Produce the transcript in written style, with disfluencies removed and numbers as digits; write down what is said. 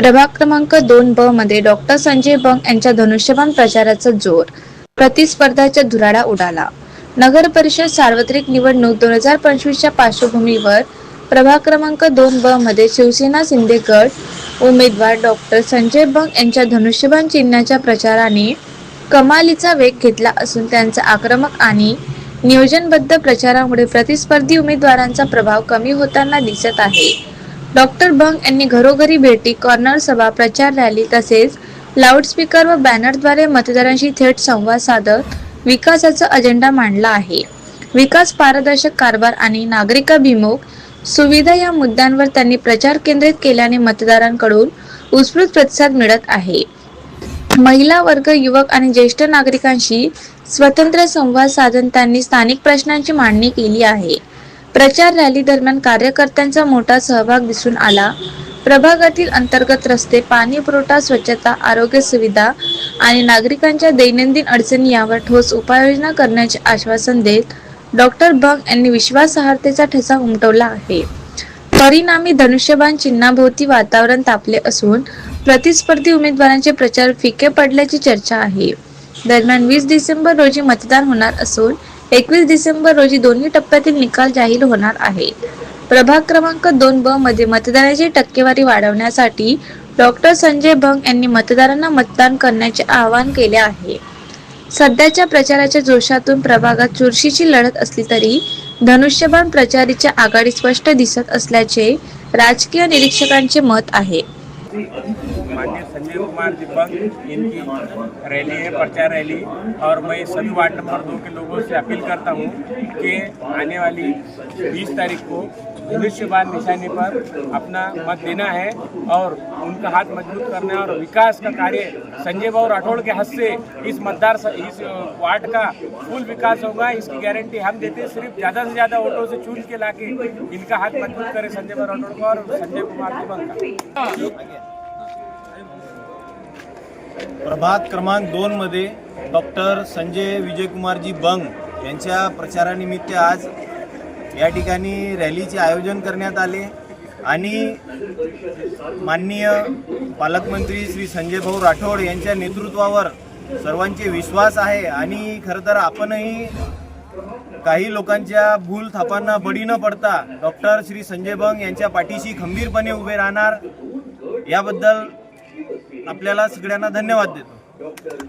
प्रभाग क्रमांक 2 ब मध्ये डॉक्टर संजय बंग यांच्या धनुष्यबाण प्रचाराचा जोर, प्रतिस्पर्धाच्या धुराळा उडाला. नगर परिषद सार्वत्रिक निवडणूक 2025च्या पार्श्वभूमीवर प्रभाग क्रमांक 2 ब मध्ये शिवसेना शिंदे गट उमेदवार डॉक्टर संजय बंग यांच्या धनुष्यबाण चिन्हाच्या प्रचाराने कमालीचा वेग घेतला असून त्यांचा आक्रमक आणि नियोजनबद्ध प्रचारामुळे प्रतिस्पर्धी उमेदवारांचा प्रभाव कमी होताना दिसत आहे. डॉक्टर बंग यांनी घरोघरी भेटी, कॉर्नर सभा, प्रचार रॅली तसेच लाऊडस्पीकर व बॅनरद्वारे मतदारांशी थेट संवाद साधत विकासाचा अजेंडा मांडला आहे. विकास, पारदर्शक कारभार आणि नागरिकाभिमुख सुविधा या मुद्द्यांवर त्यांनी प्रचार केंद्रित केल्याने मतदारांकडून उत्स्फूर्त प्रतिसाद मिळत आहे. महिला वर्ग, युवक आणि ज्येष्ठ नागरिकांशी स्वतंत्र संवाद साधून त्यांनी स्थानिक प्रश्नांची मांडणी केली आहे. प्रचार रॅली दरम्यान कार्यकर्त्यांचा मोठा सहभाग दिसून आला. प्रभागातील अंतर्गत रस्ते, पाणी पुरवठा, स्वच्छता, आरोग्य सुविधा आणि नागरिकांच्या दैनंदिन अडचणी यावर ठोस उपाययोजना करण्याचे आश्वासन देत डॉक्टर बंग यांनी विश्वासार्हतेचा ठसा उमटवला आहे. परिणामी धनुष्यबाण चिन्हाभोवती वातावरण तापले असून प्रतिस्पर्धी उमेदवारांचे प्रचार फिके पडल्याची चर्चा आहे. दरम्यान 20 डिसेंबर रोजी मतदान होणार असून 21 डिसेंबर रोजी दोन्ही टप्प्यातील निकाल जाहीर होणार आहेत. प्रभाग क्रमांक 2 ब मध्ये मतदानाची टक्केवारी वाढवण्यासाठी डॉक्टर संजय बंग यांनी मतदारांना मतदान करण्याचे आवाहन केले आहे. सध्याच्या प्रचाराच्या जोशातून प्रभागात चुरशीची लढत असली तरी धनुष्यबाण प्रचारीच्या आघाडी स्पष्ट दिसत असल्याचे राजकीय निरीक्षकांचे मत आहे. माननीय संजय कुमार जी बंग इनकी रैली है, प्रचार रैली, और मैं सभी वार्ड नंबर 2 के लोगों से अपील करता हूं कि आने वाली 20 तारीख को धनुष्यबाण निशानी पर अपना मत देना है और उनका हाथ मजबूत करना है और विकास का कार्य संजय भाऊ राठौड़ के हाथ से इस वार्ड का फुल विकास होगा, इसकी गारंटी हम देते हैं। सिर्फ ज़्यादा से ज़्यादा वोटों से चुन के लाके इनका हाथ मजबूत करें संजय भाऊ राठौड़ को और संजय कुमार जी बंग का। प्रभाग क्रमांक 2 मध्ये डॉक्टर संजय विजयकुमारजी बंग यांच्या प्रचारानिमित्त आज या ठिकाणी रॅलीचे आयोजन करण्यात आले आणि माननीय पालकमंत्री श्री संजय भाऊ राठौड़ यांच्या नेतृत्वावर सर्वांचे विश्वास आहे आणि खरं तर आपणही काही लोकांच्या भूल थापांना बळी न पडता डॉक्टर श्री संजय बंग यांच्या पाठीशी खंबीरपणे उभे राहणार याबद्दल आपल्याला सगळ्यांना धन्यवाद देतो।